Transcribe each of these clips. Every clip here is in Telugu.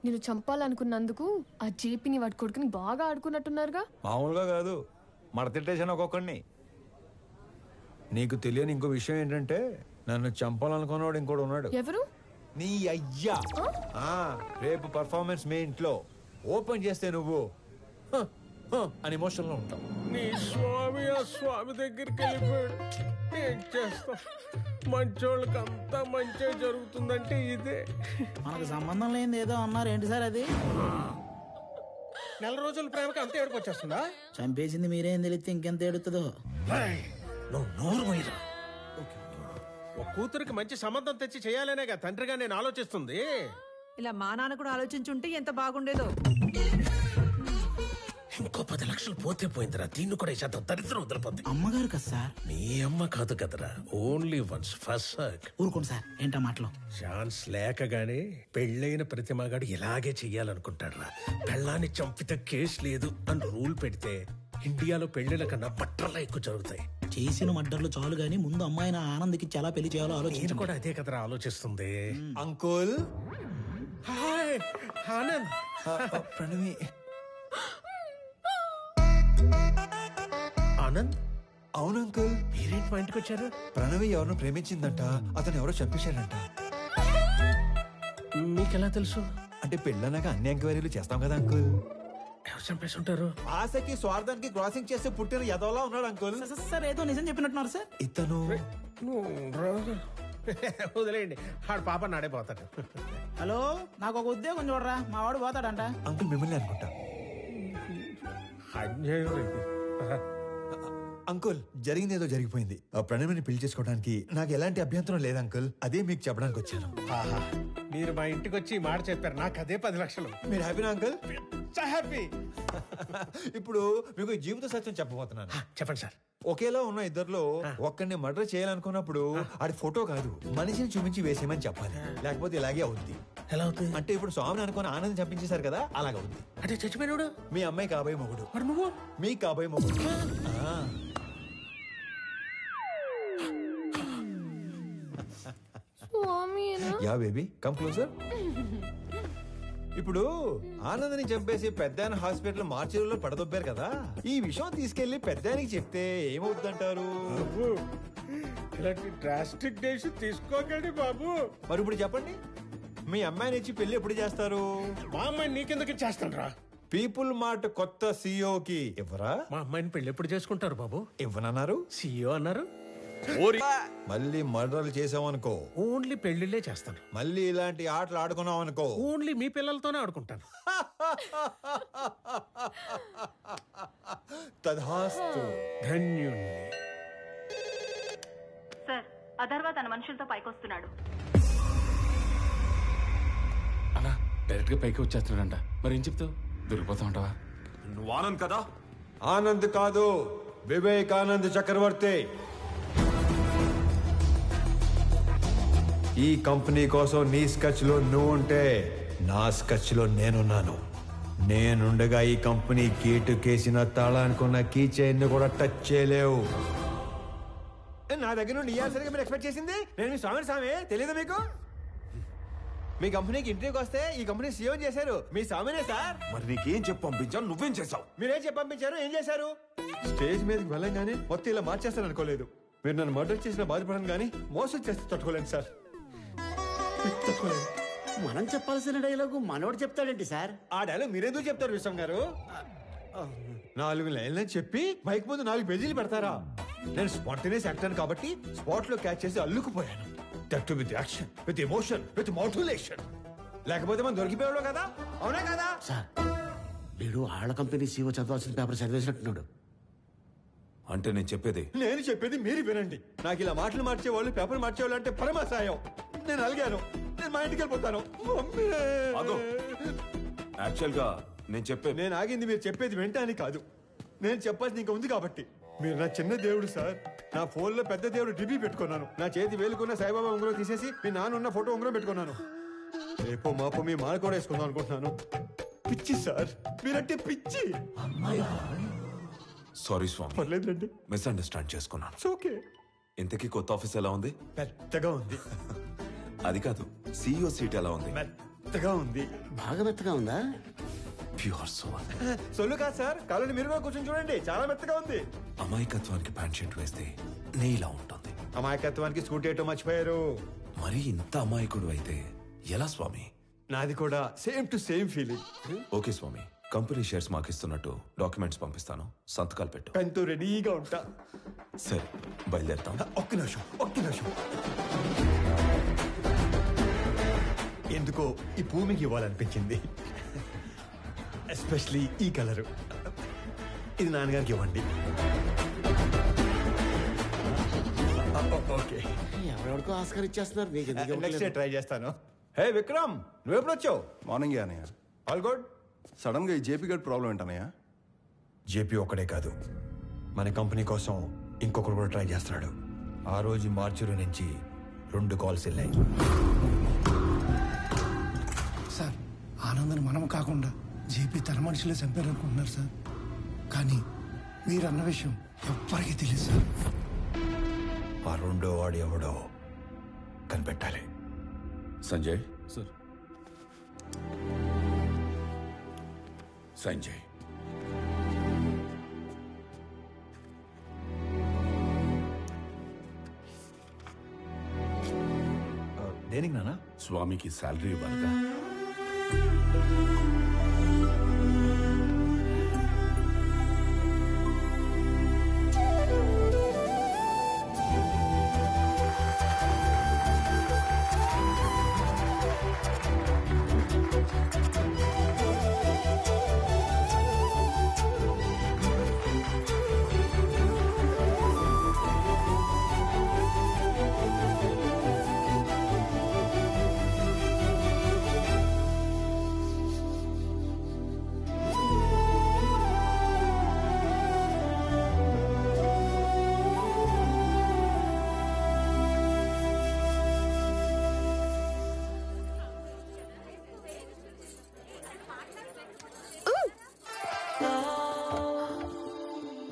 నేను చంపాలనుకున్నందుకు ఆ జేపీని వాడి కొడుకుని బాగా ఆడుకున్నట్టున్నారుగా. మామూలుగా కాదు, మడతెట్టేశాను ఒక్కొక్కడిని. నీకు తెలియని ఇంకో విషయం ఏంటంటే నన్ను చంపాలనుకున్నవాడు ఇంకోటి ఉన్నాడు. ఎవరు? నీ అయ్యా. రేపు పర్ఫార్మెన్స్ మీ ఇంట్లో ఓపెన్ చేస్తే నువ్వు అని ఎమోషన్ లో ఉంటావు. నీ స్వామి ఆ స్వామి దగ్గరికి వెళ్ళిపోయాడు. ఏం చేస్తాం, మంచోళ్ళకి అంతా మంచి జరుగుతుందంటే ఇదే. మనకు సంబంధం లేనిది ఏదో అన్నారు, ఏంటి సార్ అది? నెల రోజుల ప్రేమకి అంత ఏడుపు వచ్చేస్తుందా? చంపేసింది మీరేం తెలిస్తే ఇంకెంత ఏడుతుందో. నువ్వు నోరు పోయిరా. ఒక కూతురికి మంచి సంబంధం తెచ్చి చేయాలనేగా తండ్రిగా నేను ఆలోచిస్తుంది. ఇలా మా నాన్న కూడా ఆలోచించుంటే ఎంత బాగుండేదో. ఇంకో 10 లక్షలు పోతే పోయిందిరా. దీన్ని కూడా ఈ దరిద్రం వదిలిపోద్ది. అమ్మగారు కదా సార్? నీ అమ్మ కాదు కదరా, ఓన్లీ వన్స్ ఫస్ట్. ఊరుకోండి సార్, ఏంటా మాటలు? ఛాన్స్ లేకగానే పెళ్ళైన ప్రతి మగాడు ఇలాగే చెయ్యాలనుకుంటాడ్రా. పెళ్ళాన్ని చంపితే కేసు లేదు అని రూల్ పెడితే ఇండియాలో పెళ్లిల కన్నా బట్టర్లా ఎక్కువ జరుగుతాయి. చేసిన మడ్డర్లు చాలు గానీ ముందు అమ్మాయిని ఆనంద్కి చాలా పెళ్లి చేయాలో నేను ఆలోచించండి. కూడా అదే కదరా ఆలోచిస్తుంది. అంకుల్. హాయ్ ఆనంద్. ప్రణవి. ఆనంద్, అవును అంకుల్. మీరేంటి మా ఇంటికి వచ్చారు? ప్రణవి ఎవరినో ప్రేమించిందంట, అతను ఎవరో చంపేశాడంట. మీకెలా తెలుసు? అంటే పెళ్ళన్నాక అన్ని ఎంక్వైరీలు చేస్తాం కదా అంకుల్. ఎవరు చంపేసి ఉంటారు? ఆశకి స్వార్థానికి క్రాసింగ్ చేస్తే పుట్టిన ఎదవలా ఉన్నాడు అంకుల్. సార్ ఏదో నిజం చెప్పినట్టున్నారు సార్. ఇతను వదిలేయండి, ఆడు పాప నాడైపోతాడు. హలో, నాకు ఒక ఉద్యోగం చూడరా, మా వాడు పోతాడంట. అంకుల్ మిమ్మల్ని అనుకుంటా. అన్యాయం ఇది. అంకుల్ జరిగింది ఏదో జరిగిపోయింది. ఆ ప్రణవిని పెళ్లి చేసుకోవడానికి నాకు ఎలాంటి అభ్యంతరం లేదు అంకుల్. అదే మీకు చెప్పడానికి వచ్చాను. ఆహా, మీరు మా ఇంటికి వచ్చి ఈ మాట చెప్పారు, నాకు అదే 10 లక్షలు. మీరు హ్యాపీనా అంకుల్? హ్యాపీ. ఇప్పుడు మీకు జీవిత సత్యం చెప్పబోతున్నాను. చెప్పండి సార్. ఒకేలా ఉన్న ఇద్దర్లో ఒక్కడిని మర్డర్ చేయాలనుకున్నప్పుడు ఆడి ఫోటో కాదు, మనిషిని చూపించి వేసేయమని చెప్పాలి. లేకపోతే ఇలాగే అవుద్ది. ఎలా అవుతుంది? అంటే ఇప్పుడు స్వామిని అనుకుని ఆనందం చంపించేశారు కదా, అలాగవుద్ది. అంటే చచ్చిపోయినాడు మీ అమ్మాయి కాబోయే మొగుడు, మరి నువ్వు మీ కాబోయే మొగుడు. Yeah baby, come closer. ఇప్పుడు ఆనందని చంపేసి పెద్దాయన హాస్పిటల్ మార్చిలో పడదొబ్బారు కదా, ఈ విషయం తీసుకెళ్లి పెద్దాయనికి చెప్తే ఏమవుతుందంటారు? ఇలాంటి డ్రాస్టిక్ డెసిషన్ తీసుకోకండి బాబు. మరి ఇప్పుడు చెప్పండి, మీ అమ్మాయిని ఇచ్చి పెళ్లి ఎప్పుడు చేస్తారు? మా అమ్మాయిని నీకెందుకు చేస్తాను రా? పీపుల్ మార్ట్ కొత్త సీఈఓకి ఇవ్వరా? మా అమ్మాయిని పెళ్లి ఎప్పుడు చేసుకుంటారు బాబు? ఇవ్వనన్నారు. సీఈఓ అన్నారు. మళ్ళీ మర్డర్లు చేసామనుకో, ఓన్లీ పెళ్లిళ్ళే చేస్తాను. మళ్ళీ ఇలాంటి ఆటలు ఆడుకున్నాం అనుకో, ఓన్లీ మీ పిల్లలతోనే ఆడుకుంటాను. తధాస్తు. ధన్యుణ్ణి. సార్, అథర్వ తన మనుషులతో పైకొస్తున్నాడు. అలా డైరెక్ట్ గా పైకి వచ్చేస్తున్నాడంట. మరి ఏం చెప్తావు? దొరికిపోతా ఉంటావా? నువ్వు ఆనంద్ కదా? ఆనంద్ కాదు, వివేకానంద్ చక్రవర్తి. ఈ కంపెనీ కోసం నీ స్కెచ్ లో నువ్వు ఉంటే నా స్కెచ్ లో నేనున్నాను. నేనుండగా ఈ కంపెనీ గేటు కేసిన తాళానుకున్న కీ చైన్ కూడా టచ్ చేయలేవు. నా దగ్గర నుండి ఇయ్యాల్సరిగా మీరు ఎక్స్పెక్ట్ చేసింది నేను మీ స్వామి తెలియదు మీకు? మీ కంపెనీకి ఇంటర్వ్యూకి వస్తే ఈ కంపెనీ సీఓ చేశారు మీ స్వామినే సార్. మరి నీకేం చెప్పి పంపించాను, నువ్వేం చేసావు? మీరేం చెప్పి పంపించారు, ఏం చేశారు? స్టేజ్ మీదకి వెళ్ళంగానే మొత్తం ఇలా మార్చేస్తాను అనుకోలేదు. మీరు నన్ను మర్డర్ చేసిన బాధపడను కానీ మోసం చేస్తే తట్టుకోలేను సార్. మనం చెప్పాల్సిన డైలాగు మనోడు చెప్తాడేంటి సార్? ఆ డైలాగ్ మీరెందుకు చెప్తారు విశ్వం గారు? 4 లైన్లని చెప్పి మైక్ ముందు 4 పేజీలు పెడతారా? నేను స్పాంటేనియస్ యాక్టర్ కాబట్టి స్పాట్ లో క్యాచ్ చేసి అల్లుకుపోయాను. That with action, with emotion, with motivation. లేకపోతే మనం దొరికిపోయాడు కదా, అవునా కదా? సార్, వీడు ఆళ్ళ కంపెనీ సీఓ చదవాల్సిన పేపర్ చదివేసినట్టున్నాడు. అంటే నేను చెప్పేది మీరు వినండి. నాకు ఇలా మాటలు మార్చేవాళ్ళు, పేపర్ మార్చేవాళ్ళు అంటే పరమాసాయం. నేను అలిగాను, నేను మా ఇంటికి వెళ్ళిపోతాను. యాక్చువల్ గా నేను ఆగింది మీరు చెప్పేది వెంటనే కాదు, నేను చెప్పాల్సింది ఇంకా ఉంది కాబట్టి. మీరు నా చిన్న దేవుడు సార్. నా ఫోన్ లో పెద్ద దేవుడు డిబి పెట్టుకున్నాను. నా చేతి వేలుకున్న సాయిబాబా ఉంగరం తీసేసి మీ నాన్న ఉన్న ఫోటో ఉంగరం పెట్టుకున్నాను. రేపో మాపో మీ మాల కూడా వేసుకుందాం అనుకుంటున్నాను. పిచ్చి సార్, మీరంటే పిచ్చి. సారీ స్వామి, పర్లేదండి, మిస్అండర్స్టాండ్ చేసుకున్నాను. ఓకే. ఇంతకీ కొత్త ఆఫీస్ ఎలా ఉంది? పెద్దగా ఉంది. అది కాదు, సీఈఓ సీట్ ఎలా ఉంది? మెత్తగా ఉంది. బాగా మెత్తగా ఉందా? Pure soul. సొల్లు కాదు సార్, కాలని మీరు కూడా కూర్చొని చూడండి, చాలా మెత్తగా ఉంది. అమాయకత్వానికి ప్యాంట్ షర్ట్ వేస్తే నీలా ఉంటుంది. అమాయకత్వానికి స్కూటీ ఏటో మర్చిపోయారు. మరి ఇంత అమాయకుడు అయితే ఎలా స్వామి? నాది కూడా same to same feeling. Okay స్వామి, కంపెనీ షేర్స్ మాకిస్తున్నట్టు డాక్యుమెంట్స్ పంపిస్తాను, సంతకాలు పెట్టు. పెన్తో రెడీగా ఉంటా. సరే బయలుదేరుతాం. ఒక్క నిమిషం. ఎందుకో ఈ భూమికి ఇవ్వాలనిపించింది, ఎస్పెషలీ ఈ కలరు. ఇది నాన్నగారికి ఇవ్వండి. ఓకే, ఎవరెవరికో ఆస్కార్ ఇచ్చేస్తున్నారు, నీకు ఎందుకు నెక్స్ట్ డే ఇవ్వట్లేదు? ట్రై చేస్తాను. హే విక్రమ్, నువ్వెప్పుడు వచ్చావు? మార్నింగ్ అనయ్య. All good. సడన్ గా ఈ జేపీ గడ్ ప్రాబ్లం ఏంటనయ్య? జేపీ ఒక్కడే కాదు, మన కంపెనీ కోసం ఇంకొకరు కూడా ట్రై చేస్తున్నాడు. ఆ రోజు మార్చురి నుంచి 2 కాల్స్ వెళ్ళాయి. సార్, ఆనందని మనం కాకుండా జేపీ తన మనుషులే చంపారు అనుకుంటున్నారు సార్. కానీ మీరు అన్న విషయం ఎవ్వరికీ తెలియదు సార్. ఆ 2వ వాడు ఎవడో కనిపెట్టాలి. సంజయ్ సార్. సంజయ్, దేనికి నానా? స్వామికి శాలరీ ఇవ్వాలిగా.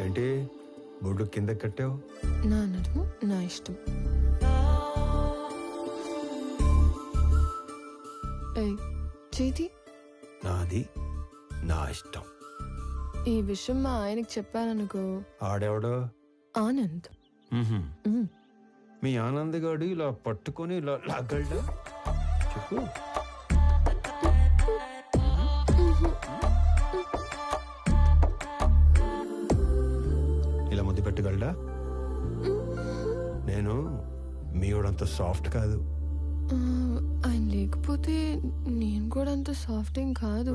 ఏంటి బొడ్డు కింద కట్టావు? నా నడుము నా ఇష్టం. చేతి నాది నా ఇష్టం. ఈ విషయం మా ఆయనకి చెప్పాననుకో, ఆడెవడో? ఆనంద్. మీ ఆనంద్ గాడు ఇలా పట్టుకొని ఇలా లాగలడా? చెప్పు. ఇలా ముద్దు పెట్టగలడా? నేను మీవాడంత సాఫ్ట్ కాదు. ఆయన లేకపోతే నేను కూడా అంత సాఫ్ట్ ఏం కాదు.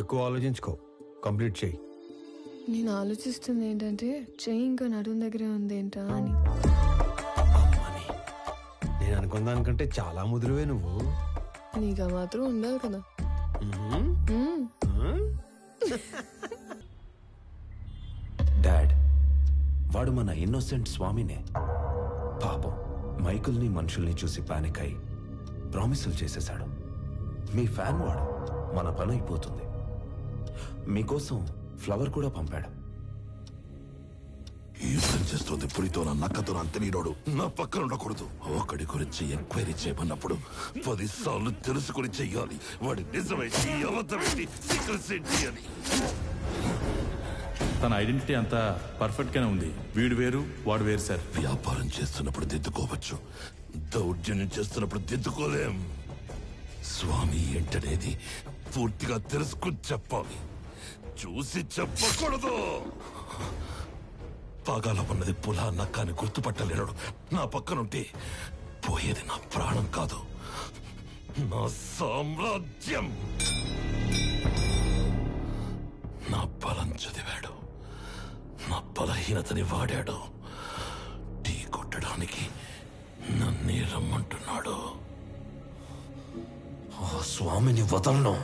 ఎక్కువ ఆలోచించుకో, కంప్లీట్ చేయి. నేను ఆలోచిస్తుంది ఏంటంటే చెయ్యి ఇంకా నడుము దగ్గరే ఉంది ఏంటా అని. అమ్మని, నేను అనుకున్న దానికంటే చాలా ముదురువే నువ్వు. నీకు మాత్రం ఉండాలి కదా. డాడ్, వాడు మన ఇన్నోసెంట్ స్వామినే. పాపం మైకుల్ని మనుషుల్ని చూసి పానిక్ అయి ప్రామిసులు చేసేశాడు. మీ ఫ్యాన్ వాడు, మన పని అయిపోతుంది. మీకోసం ఫ్లవర్ కూడా పంపాడు. యుద్ధం చేస్తుంది పులితో నా నక్కతో అంతనీరోడు నా పక్కన ఉండకూడదు. ఒకడి గురించి ఎంక్వైరీ చేయమన్నప్పుడు 10 సార్లు తెలుసుకుని చెయ్యాలి. వాడి నిజమేంటి, అబద్ధమేంటి, సీక్రెట్స్ ఏంటి అని. తన ఐడెంటిటీ అంతా పర్ఫెక్ట్ గానే ఉంది. వీడు వేరు వాడు వేరు సార్. వ్యాపారం చేస్తున్నప్పుడు దిద్దుకోవచ్చు, దౌర్జన్యం చేస్తున్నప్పుడు దిద్దుకోలేం. స్వామి ఏంటనేది పూర్తిగా తెలుసుకుని చెప్పాలి, చూసి చెప్పకూడదు. పాగాల ఉన్నది పులా నక్కాని గుర్తుపట్టలేడు. నా పక్కనుంటే పోయేది నా ప్రాణం కాదు, నా సామ్రాజ్యం. నా బలం చదివాడు, నా బలహీనతని వాడాడు. టీ కొట్టడానికి నన్నే రమ్మంటున్నాడు. ఆ స్వామిని వదలను.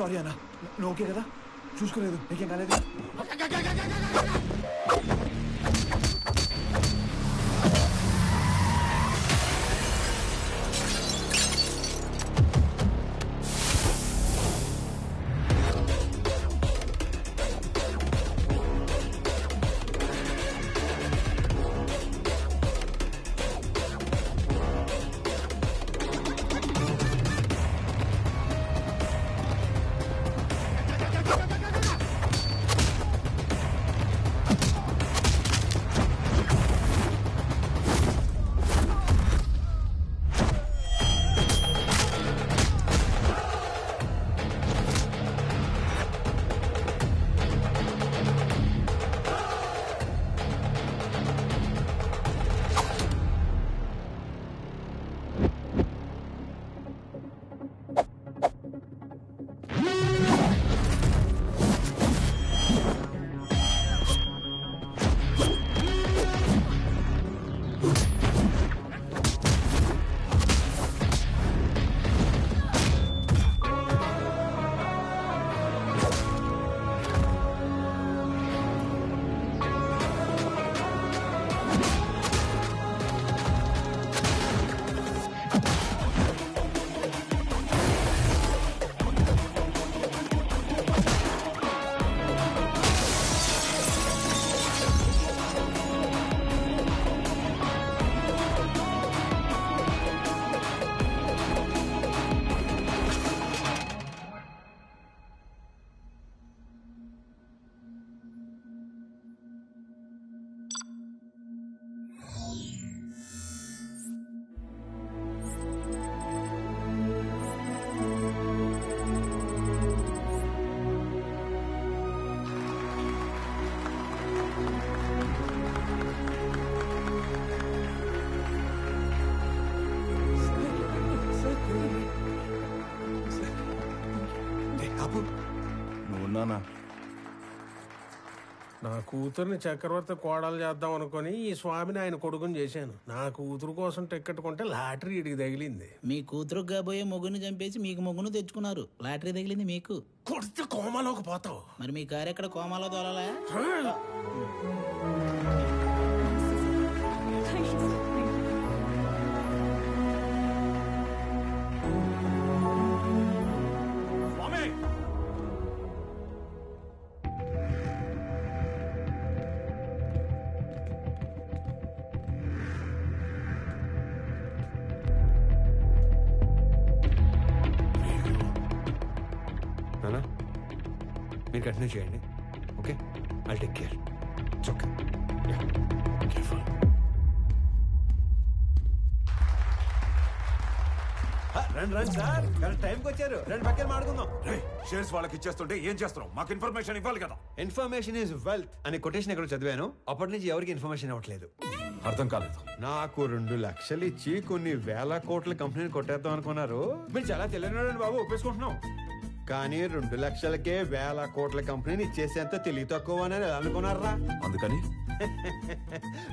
సారీ అన్న, నువ్వు ఓకే కదా? చూసుకోలేదు, నీకేం కాలేదు? నువ్వున్నానా? నా కూతుర్ని చక్రవర్తి కోడలు చేద్దాం అనుకుని ఈ స్వామిని ఆయన కొడుకుని చేశాను. నా కూతురు కోసం టికెట్ కొంటే లాటరీ ఇడికి తగిలింది. మీ కూతురు కాబోయే మొగ్గుని చంపేసి మీకు మొగ్గును తెచ్చుకున్నారు. లాటరీ తగిలింది మీకు. కొడితే కోమాలోకి పోతావు. మరి మీ కారు ఎక్కడ కోమాలో తోలాలా? మీరు కంటిన్యూ చేయండి, okay? I take care. It's okay. రండి సార్, కరెక్ట్ టైంకి వచ్చారు. రెండు పక్కన మాడుకుందాం. షేర్స్ వాళ్ళకి ఇచ్చేస్తుంటే ఏం చేస్తున్నాం? మాకు ఇన్ఫర్మేషన్ ఇవ్వాలి కదా. ఇన్ఫర్మేషన్ ఈజ్ వెల్త్ అనే కొటేషన్ ఎక్కడ చదివాను. అప్పటి నుంచి ఎవరికి ఇన్ఫర్మేషన్ ఇవ్వట్లేదు. అర్థం కాలేదు. నాకు 2 లక్షలు ఇచ్చి కొన్ని వేల కోట్ల కంపెనీని కొట్టేద్దాం అనుకున్నారు. మీరు చాలా తెలియనివాడండి బాబు, ఒప్పేసుకుంటున్నాం. కానీ 2 లక్షలకే వేల కోట్ల కంపెనీని ఇచ్చేసేంత తెలివి తక్కువ అని అనుకున్నారా? అందుకని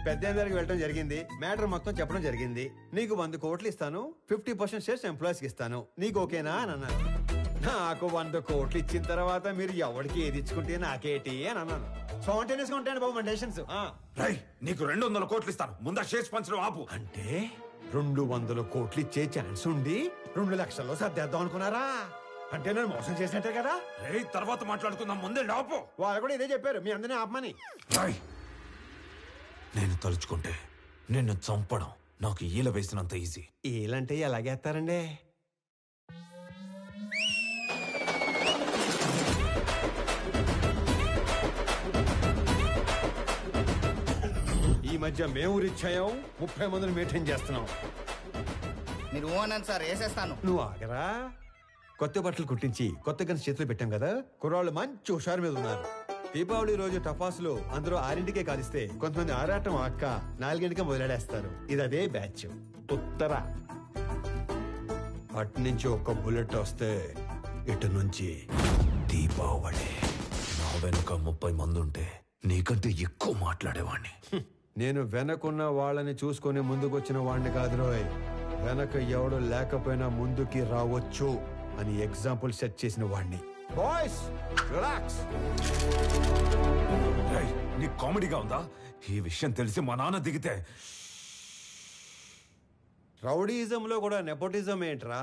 పెద్ద దగ్గరికి వెళ్ళడం జరిగింది. మ్యాటర్ మొత్తం చెప్పడం జరిగింది. నీకు 100 కోట్లు ఇస్తాను, 50% షేర్స్ ఎంప్లాయీస్ కి ఇస్తాను, నీకు ఓకేనా అని అన్నారు. నాకు 100 కోట్లు ఇచ్చిన తర్వాత మీరు ఎవరికి ఏది ఇచ్చుకుంటే నాకేటి అని అన్నాను. స్పాంటేనియస్ గా ఉంటాను బాబు మన డెసిషన్స్. నీకు 200 కోట్లు ఇస్తాను, ముందా షేర్స్ పంచడం ఆపు. అంటే 200 కోట్లు ఇచ్చే ఛాన్స్ ఉండి 2 లక్షల్లో సర్దేద్దాం అనుకున్నారా? అంటే నేను మోసం చేసినట్టే కదా. తర్వాత మాట్లాడుకుందాం, ముందే ఆపు. వాళ్ళు కూడా ఇదే చెప్పారు, మీ అందరినీ ఆపమని. నేను తలుచుకుంటే నిన్ను చంపడం నాకు ఈల వేసినంత ఈజీ. ఈలంటే ఎలాగేస్తారండి? ఈ మధ్య మేము రిచ్ అయ్యాం, 30 మందిని మెయింటైన్ చేస్తున్నాం. మీరు అన్నాను సార్, వేసేస్తాను. నువ్వు ఆగరా. కొత్త బట్టలు కుట్టించి కొత్త గన్స్ చేతిలో పెట్టాం కదా, కుర్రాళ్ళు మంచి హుషారు మీద ఉన్నారు. దీపావళి రోజు టపాసులు అందరూ 6ంటికే కాలిస్తే కొంతమంది ఆరాటం అక్క 4ంటికే మొదలెడేస్తారు. ఇది అదే బ్యాచ్. ఉత్తర అటు నుంచి ఒక్క బుల్లెట్ వస్తే ఇటు నుంచి దీపావళి. నా వెనుక 30 మంది ఉంటే నీకంటే ఎక్కువ మాట్లాడేవాణ్ణి. నేను వెనకున్న వాళ్ళని చూసుకొని ముందుకొచ్చిన వాడిని కాదు రోయ్. వెనక ఎవడు లేకపోయినా ముందుకి రావచ్చు అని ఎగ్జాంపుల్ సెట్ చేసిన వాడిని. Boys relax. నీ కామెడీగా ఉందా? ఈ విషయం తెలిసి మా నాన్న దిగితే. రౌడీయిజంలో కూడా నెపోటిజం ఏంట్రా?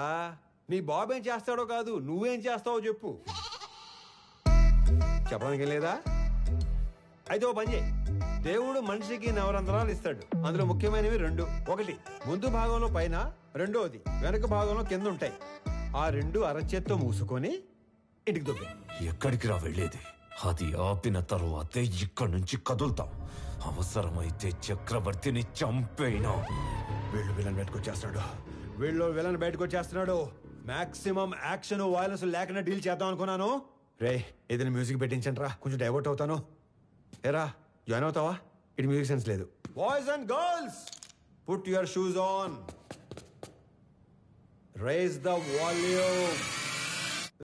నీ బాబు ఏం చేస్తాడో కాదు, నువ్వేం చేస్తావో చెప్పు. చెప్పడానికి లేదా? అయితే ఓ పని చేయి. దేవుడు మనిషికి నవరంధ్రాలు ఇస్తాడు. అందులో ముఖ్యమైనవి 2. ఒకటి ముందు భాగంలో పైన, రెండోది వెనక భాగంలో కింద ఉంటాయి. ఆ 2 అరచేత్తో మూసుకొని ఇంటికి దొబ్బే. ఎక్కడికి రా వెళ్ళేది? అది ఆపిన తరువాతే ఇక్కడి నుంచి కదులుతాం. అవసరమైతే చక్రవర్తిని చంపేనా. వీళ్ళు విలన్ బయటకు వచ్చేస్తున్నాడు. మాక్సిమం యాక్షన్ వైలెన్స్ లేకుండా డీల్ చేద్దాం అనుకున్నాను. రే ఏదైనా మ్యూజిక్ పెట్టించండి రా, కొంచెం డైవర్ట్ అవుతాను. ఏరా జాయిన్ అవుతావా? ఇటు మ్యూజిక్ సెన్స్ లేదు. Boys and girls, put your shoes on, raise the volume.